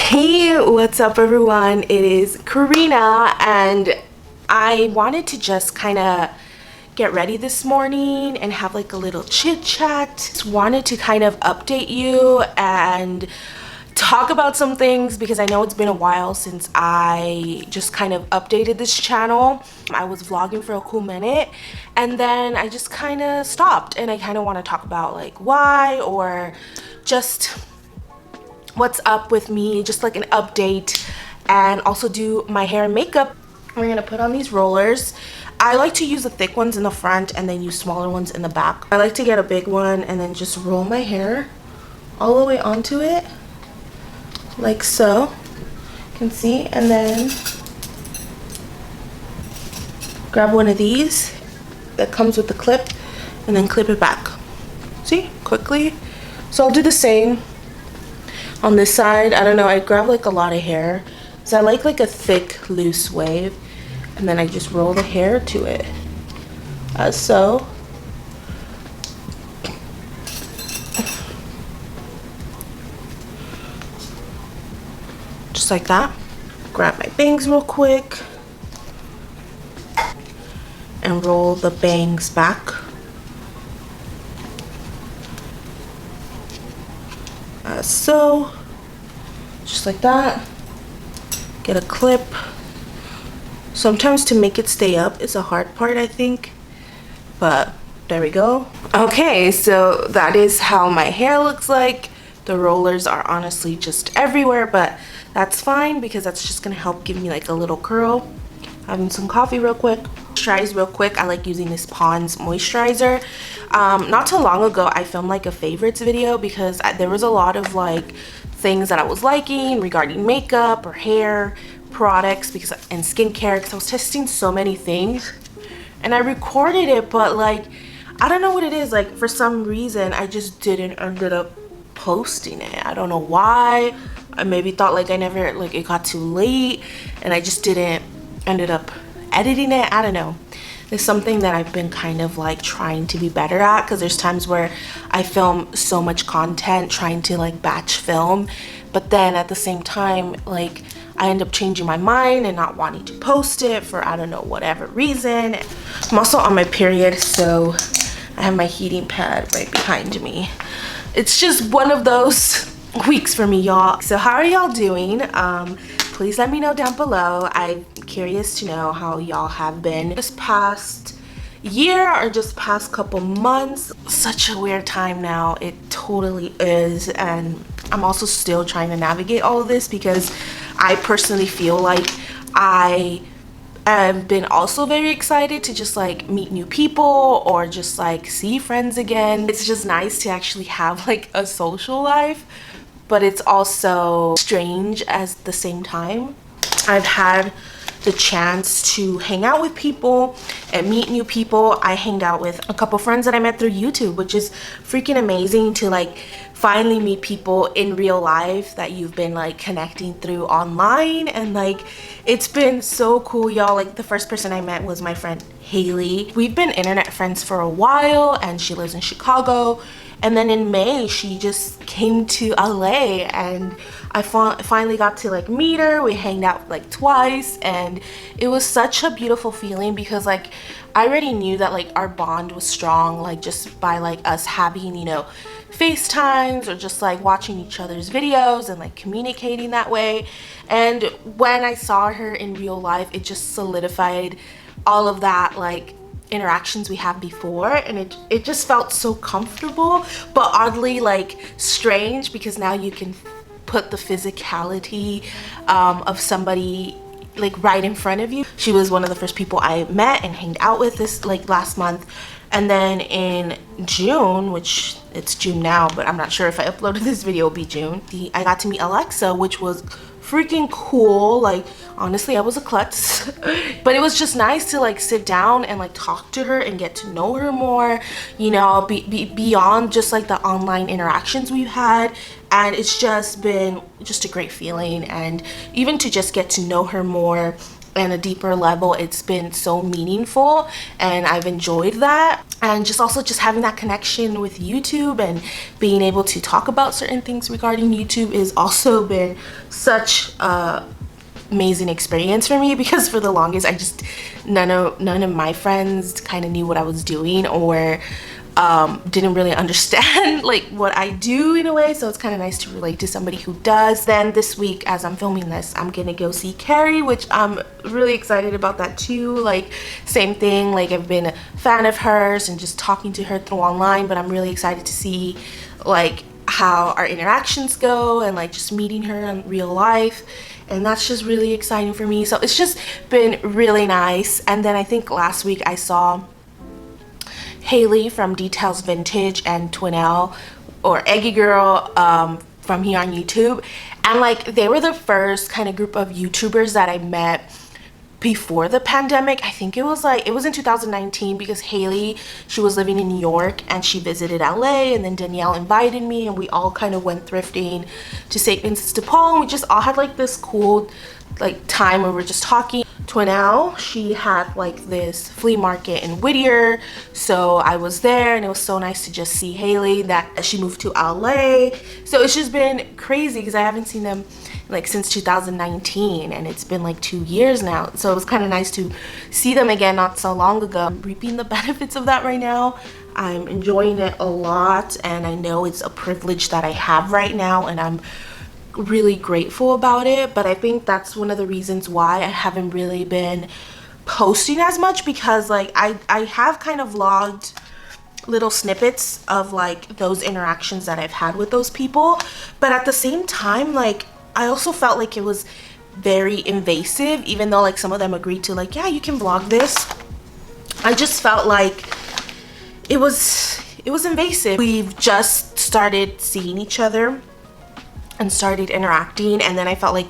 Hey, what's up everyone? It is Karina and I wanted to just kind of get ready this morning and have like a little chit chat. Just wanted to kind of update you and talk about some things because I know it's been a while since I just kind of updated this channel. I was vlogging for a cool minute and then I just kind of stopped, and I kind of want to talk about like why, or just what's up with me, just like an update, and also do my hair and makeup. We're gonna put on these rollers. I like to use the thick ones in the front and then use smaller ones in the back. I like to get a big one and then just roll my hair all the way onto it like so, you can see, and then grab one of these that comes with the clip and then clip it back, see, quickly. So I'll do the same on this side. I don't know, I grab like a lot of hair, so I like a thick loose wave, and then I just roll the hair to it as so. Just like that. Grab my bangs real quick and roll the bangs back as so, just like that. Get a clip. Sometimes to make it stay up is a hard part, I think, but there we go. Okay, so that is how my hair looks like. The rollers are honestly just everywhere, but that's fine because that's just gonna help give me like a little curl. Having some coffee real quick. Moisturize real quick. I like using this Pond's moisturizer. Not too long ago I filmed like a favorites video because there was a lot of like things that I was liking regarding makeup or hair products and skincare, because I was testing so many things and I recorded it, but like I don't know what it is, like for some reason I just didn't ended up posting it. I don't know why. I maybe thought like I never, like it got too late and I just didn't ended up editing it. I don't know. It's something that I've been kind of like trying to be better at, because there's times where I film so much content trying to like batch film, but then at the same time like I end up changing my mind and not wanting to post it for I don't know whatever reason. I'm also on my period, so I have my heating pad right behind me. It's just one of those weeks for me, y'all. So how are y'all doing? Please let me know down below. I'm curious to know how y'all have been this past year or just past couple months. Such a weird time now, it totally is, and I'm also still trying to navigate all of this because I personally feel like I've been also very excited to just like meet new people or just like see friends again. It's just nice to actually have like a social life, but it's also strange at the same time. I've had the chance to hang out with people and meet new people. I hanged out with a couple friends that I met through YouTube, which is freaking amazing to like finally meet people in real life that you've been like connecting through online, and like it's been so cool, y'all. Like the first person I met was my friend Haley. We've been internet friends for a while and she lives in Chicago, and then in May she just came to LA and I finally got to like meet her. We hanged out like twice and it was such a beautiful feeling because like I already knew that like our bond was strong, like just by like us having, you know, FaceTimes or just like watching each other's videos and like communicating that way. And when I saw her in real life, it just solidified all of that like interactions we had before, and it just felt so comfortable, but oddly like strange because now you can put the physicality of somebody like right in front of you. She was one of the first people I met and hanged out with this like last month. And then in June, which it's June now, but I'm not sure if I uploaded this video, it'll be June, I got to meet Alexa, which was freaking cool. Like honestly, I was a klutz but it was just nice to like sit down and like talk to her and get to know her more, you know, beyond just like the online interactions we've had. And it's just been just a great feeling, and even to just get to know her more and a deeper level, it's been so meaningful, and I've enjoyed that. And just also just having that connection with YouTube and being able to talk about certain things regarding YouTube has also been such a amazing experience for me, because for the longest I just none of my friends kind of knew what I was doing, or didn't really understand like what I do in a way. So it's kind of nice to relate to somebody who does. Then this week, as I'm filming this, I'm gonna go see Carrie, which I'm really excited about that too. Like, same thing, like I've been a fan of hers and just talking to her through online, but I'm really excited to see like how our interactions go and like just meeting her in real life. And that's just really exciting for me. So it's just been really nice. And then I think last week I saw Haley from Details Vintage and Twinell, or Eggy Girl, from here on YouTube, and like they were the first kind of group of YouTubers that I met before the pandemic. I think it was in 2019, because Haley, she was living in New York and she visited LA, and then Danielle invited me and we all kind of went thrifting to St. Vincent de Paul, and we just all had like this cool like time where we're just talking. Twinell, she had like this flea market in Whittier, so I was there, and it was so nice to just see Haley that she moved to LA. So it's just been crazy because I haven't seen them like since 2019, and it's been like 2 years now. So it was kind of nice to see them again not so long ago. I'm reaping the benefits of that right now. I'm enjoying it a lot, and I know it's a privilege that I have right now, and I'm really grateful about it. But I think that's one of the reasons why I haven't really been posting as much, because like I have kind of vlogged little snippets of like those interactions that I've had with those people, but at the same time, like I also felt like it was very invasive, even though like some of them agreed to like, yeah, you can vlog this. I just felt like it was invasive. We've just started seeing each other and started interacting, and then I felt like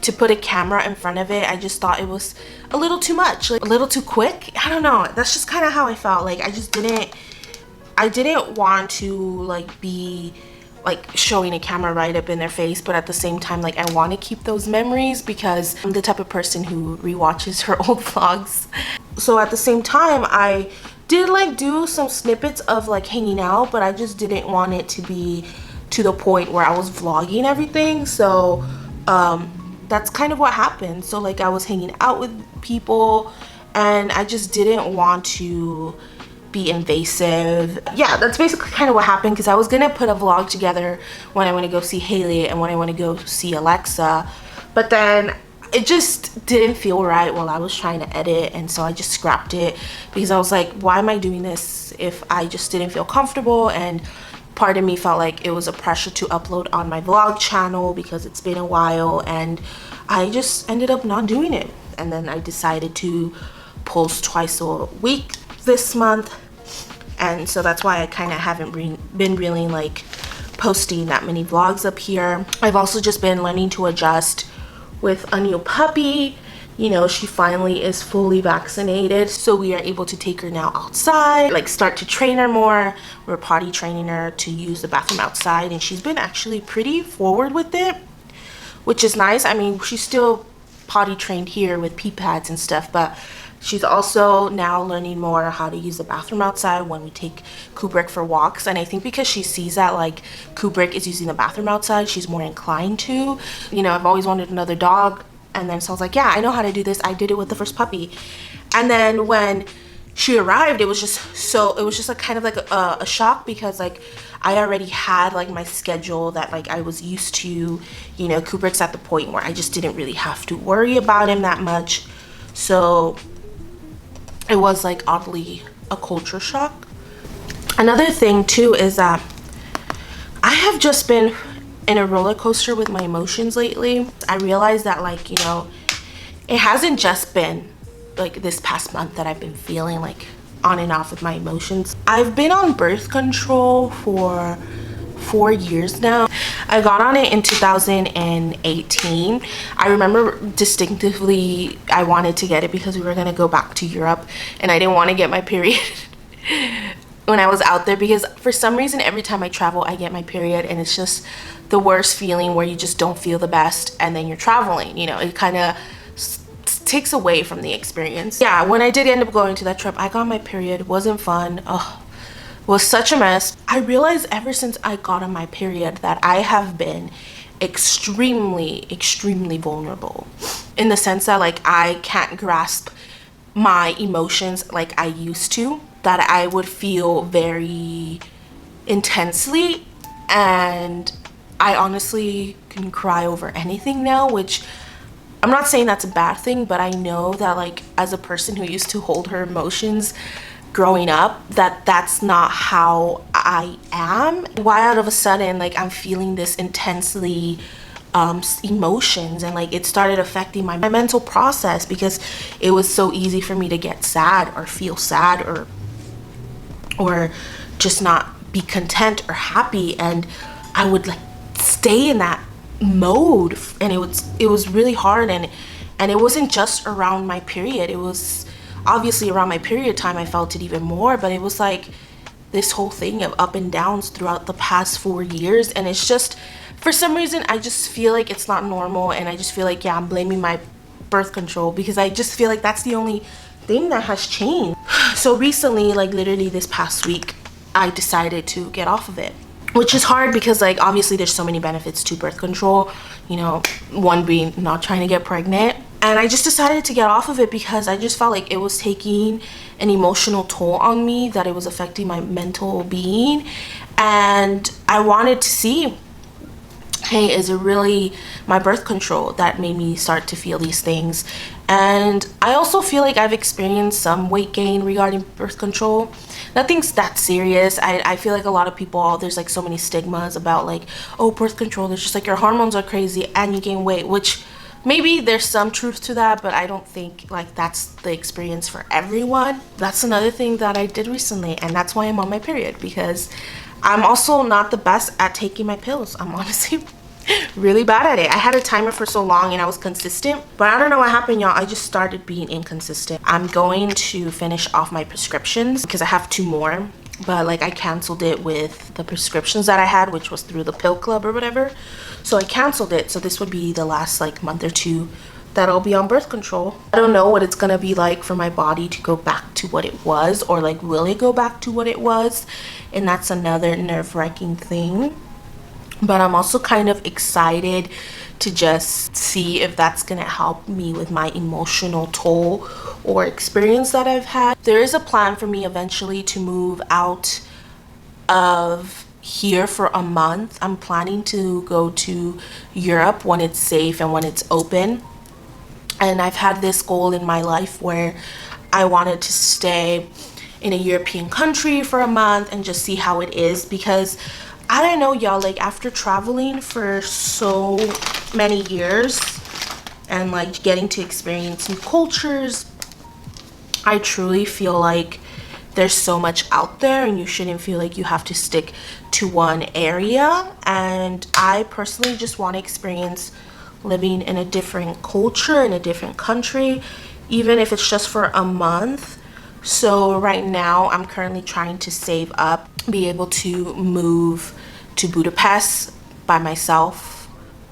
to put a camera in front of it, I just thought it was a little too much, like a little too quick. I don't know, that's just kind of how I felt. Like I didn't want to like be like showing a camera right up in their face, but at the same time, like I want to keep those memories, because I'm the type of person who rewatches her old vlogs. So at the same time, I did like do some snippets of like hanging out, but I just didn't want it to be to the point where I was vlogging everything. So that's kind of what happened. So like I was hanging out with people, and I just didn't want to be invasive. Yeah, that's basically kind of what happened, because I was gonna put a vlog together when I want to go see Haley and when I want to go see Alexa, but then it just didn't feel right while I was trying to edit, and so I just scrapped it, because I was like, why am I doing this if I just didn't feel comfortable? And part of me felt like it was a pressure to upload on my vlog channel because it's been a while, and I just ended up not doing it. And then I decided to post twice a week this month, and so that's why I kind of haven't been really like posting that many vlogs up here. I've also just been learning to adjust with a new puppy. You know, she finally is fully vaccinated, so we are able to take her now outside, like start to train her more. We're potty training her to use the bathroom outside, and she's been actually pretty forward with it, which is nice. I mean, she's still potty trained here with pee pads and stuff, but she's also now learning more how to use the bathroom outside when we take Kubrick for walks. And I think because she sees that like Kubrick is using the bathroom outside, she's more inclined to. You know, I've always wanted another dog, and then so I was like, yeah, I know how to do this. I did it with the first puppy. And then when she arrived, it was just like kind of like a shock, because like I already had like my schedule that like I was used to. You know, Kubrick's at the point where I just didn't really have to worry about him that much, so it was like oddly a culture shock. Another thing too is that I have just been in a roller coaster with my emotions lately. I realized that like, you know, it hasn't just been like this past month that I've been feeling like on and off with my emotions. I've been on birth control for 4 years now. I got on it in 2018. I remember distinctively I wanted to get it because we were gonna go back to Europe, and I didn't want to get my period when I was out there, because for some reason every time I travel I get my period, and it's just the worst feeling where you just don't feel the best, and then you're traveling, you know, it kind of takes away from the experience. Yeah, when I did end up going to that trip, I got my period. It wasn't fun. Oh, it was such a mess. I realized ever since I got on my period that I have been extremely vulnerable, in the sense that like I can't grasp my emotions like I used to, that I would feel very intensely, and I honestly can cry over anything now, which I'm not saying that's a bad thing, but I know that like as a person who used to hold her emotions growing up, that's not how I am. Why out of a sudden like I'm feeling this intensely emotions, and like it started affecting my mental process, because it was so easy for me to get sad or feel sad or just not be content or happy, and I would like stay in that mode, and it was really hard, and it wasn't just around my period. It was obviously around my period time I felt it even more, but it was like this whole thing of up and downs throughout the past 4 years, and it's just, for some reason, I just feel like it's not normal, and I just feel like, yeah, I'm blaming my birth control, because I just feel like that's the only thing that has changed. So recently, like literally this past week, I decided to get off of it, which is hard because like obviously there's so many benefits to birth control, you know, one being not trying to get pregnant. And I just decided to get off of it because I just felt like it was taking an emotional toll on me, that it was affecting my mental being, and I wanted to see, hey, is it really my birth control that made me start to feel these things? And I also feel like I've experienced some weight gain regarding birth control. Nothing's that serious. I feel like a lot of people, there's like so many stigmas about like, oh, birth control, it's just like your hormones are crazy and you gain weight, which maybe there's some truth to that, but I don't think like that's the experience for everyone. That's another thing that I did recently, and that's why I'm on my period, because I'm also not the best at taking my pills. I'm honestly really bad at it. I had a timer for so long and I was consistent, but I don't know what happened, y'all. I just started being inconsistent. I'm going to finish off my prescriptions because I have 2 more, but like I canceled it with the prescriptions that I had, which was through the pill club or whatever. So I canceled it. So this would be the last like month or 2 that I'll be on birth control. I don't know what it's gonna be like for my body to go back to what it was, or like will it go back to what it was, and that's another nerve-wracking thing. But I'm also kind of excited to just see if that's gonna help me with my emotional toll or experience that I've had. There is a plan for me eventually to move out of here for a month. I'm planning to go to Europe when it's safe and when it's open. And I've had this goal in my life where I wanted to stay in a European country for a month and just see how it is, because I don't know, y'all, like after traveling for so many years and like getting to experience new cultures, I truly feel like there's so much out there and you shouldn't feel like you have to stick to one area. And I personally just want to experience living in a different culture, in a different country, even if it's just for a month. So right now I'm currently trying to save up, be able to move to Budapest by myself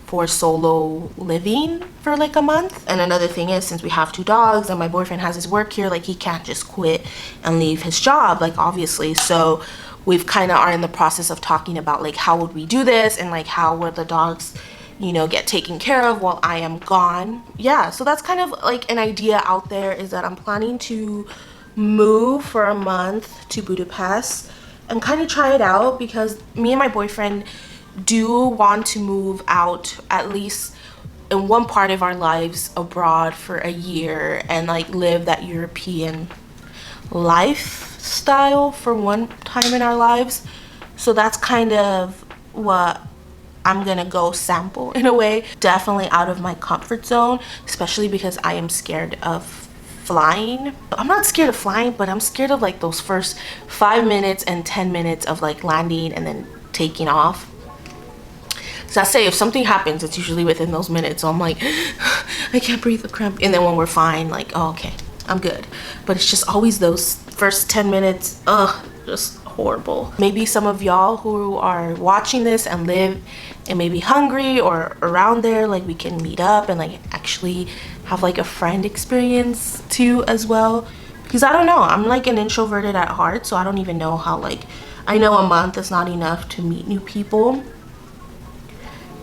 for solo living for like a month. And another thing is, since we have 2 dogs and my boyfriend has his work here, like he can't just quit and leave his job, like obviously. So we've kind of are in the process of talking about like how would we do this, and like how would the dogs, you know, get taken care of while I am gone. Yeah, so that's kind of like an idea out there, is that I'm planning to move for a month to Budapest and kind of try it out, because me and my boyfriend do want to move out at least in one part of our lives abroad for a year and like live that European lifestyle for one time in our lives. So that's kind of what I'm gonna go sample in a way. Definitely out of my comfort zone, especially because I am scared of flying. I'm not scared of flying, but I'm scared of like those first 5 minutes and 10 minutes of like landing and then taking off. So I say if something happens, it's usually within those minutes. So I'm like, I can't breathe, a cramp. And then when we're fine, like, oh, okay, I'm good. But it's just always those first 10 minutes, just horrible. Maybe some of y'all who are watching this and live and maybe hungry or around there, like we can meet up and like actually have like a friend experience too as well, because I don't know, I'm like an introverted at heart, so I don't even know how, like, I know a month is not enough to meet new people,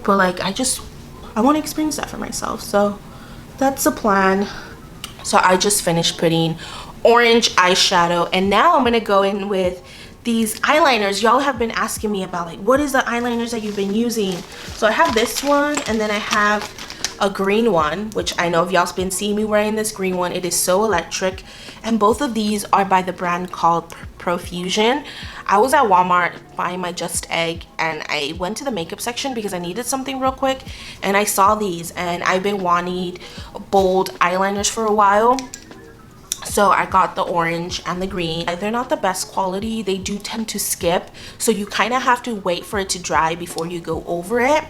but like I want to experience that for myself. So that's the plan. So I just finished putting orange eyeshadow, and now I'm gonna go in with these eyeliners. Y'all have been asking me about like, what is the eyeliners that you've been using? So I have this one, and then I have a green one, which I know if y'all's been seeing me wearing this green one, it is so electric. And both of these are by the brand called Profusion. I was at Walmart buying my Just Egg, and I went to the makeup section because I needed something real quick, and I saw these, and I've been wanting bold eyeliners for a while. So I got the orange and the green. They're not the best quality. They do tend to skip, so you kind of have to wait for it to dry before you go over it.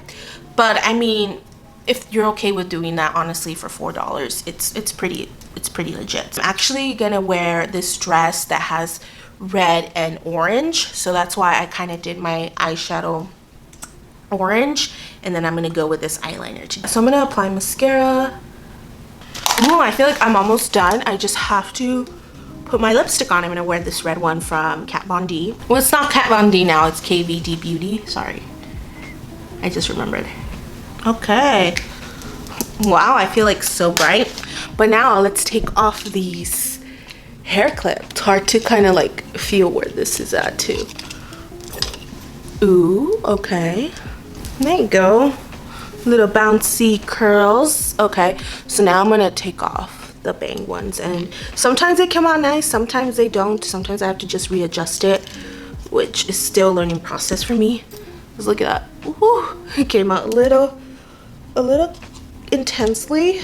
But I mean, if you're okay with doing that, honestly, for $4, it's pretty legit. I'm actually gonna wear this dress that has red and orange, so that's why I kind of did my eyeshadow orange, and then I'm gonna go with this eyeliner too. So I'm gonna apply mascara. Ooh, I feel like I'm almost done. I just have to put my lipstick on. I'm gonna wear this red one from Kat Von D. Well, it's not Kat Von D now, it's KVD Beauty. Sorry, I just remembered. Okay. Wow, I feel like so bright. But now let's take off these hair clips. It's hard to kind of like feel where this is at too. Ooh, okay. There you go. Little bouncy curls. Okay, so now I'm gonna take off the bang ones, and sometimes they come out nice, sometimes they don't. Sometimes I have to just readjust it, which is still a learning process for me. Just look at that. Ooh, it came out a little intensely.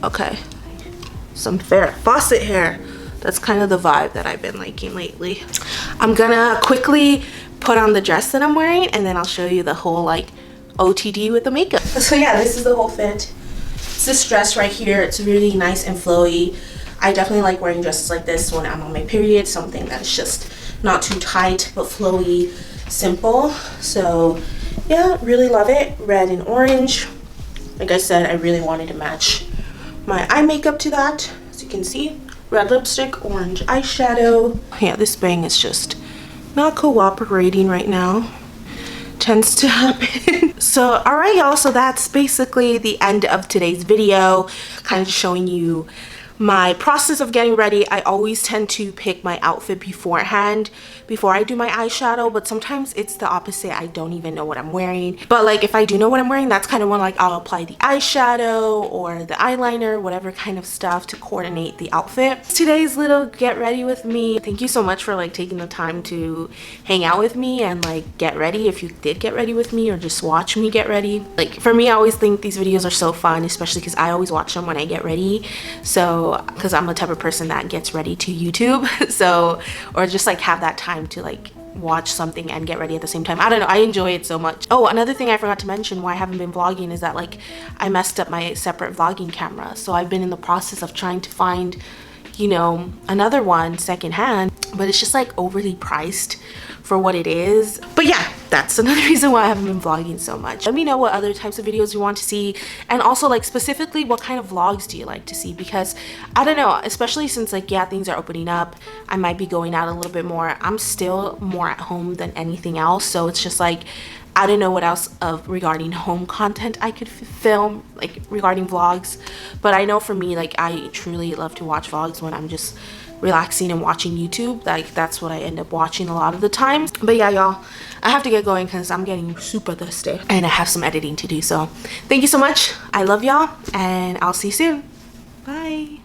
Okay, some Farrah Fawcett hair. That's kind of the vibe that I've been liking lately. I'm gonna quickly put on the dress that I'm wearing, and then I'll show you the whole like OTD with the makeup. So yeah, this is the whole fit. It's this dress right here. It's really nice and flowy. I definitely like wearing dresses like this when I'm on my period, something that's just not too tight but flowy, simple. So yeah, really love it. Red and orange. Like I said, I really wanted to match my eye makeup to that. As you can see, red lipstick, orange eyeshadow. Yeah, this bang is just not cooperating right now. Tends to happen. So all right, y'all, so that's basically the end of today's video, kind of showing you my process of getting ready. I always tend to pick my outfit beforehand before I do my eyeshadow, but sometimes it's the opposite. I don't even know what I'm wearing, but like if I do know what I'm wearing, that's kind of when like I'll apply the eyeshadow or the eyeliner, whatever kind of stuff to coordinate the outfit. Today's little get ready with me. Thank you so much for like taking the time to hang out with me and like get ready, if you did get ready with me or just watch me get ready. Like for me, I always think these videos are so fun, especially because I always watch them when I get ready. So because I'm the type of person that gets ready to YouTube, so, or just like have that time to like watch something and get ready at the same time. I don't know, I enjoy it so much. Oh, another thing I forgot to mention why I haven't been vlogging is that like I messed up my separate vlogging camera, so I've been in the process of trying to find, you know, another one secondhand, but it's just like overly priced for what it is. But yeah, that's another reason why I haven't been vlogging so much. Let me know what other types of videos you want to see, and also like specifically what kind of vlogs do you like to see, because I don't know, especially since like yeah, things are opening up, I might be going out a little bit more. I'm still more at home than anything else, so it's just like I don't know what else of regarding home content I could film, like regarding vlogs. But I know for me, like I truly love to watch vlogs when I'm just relaxing and watching YouTube. Like that's what I end up watching a lot of the time. But yeah, y'all, I have to get going because I'm getting super thirsty and I have some editing to do. So thank you so much. I love y'all, and I'll see you soon. Bye.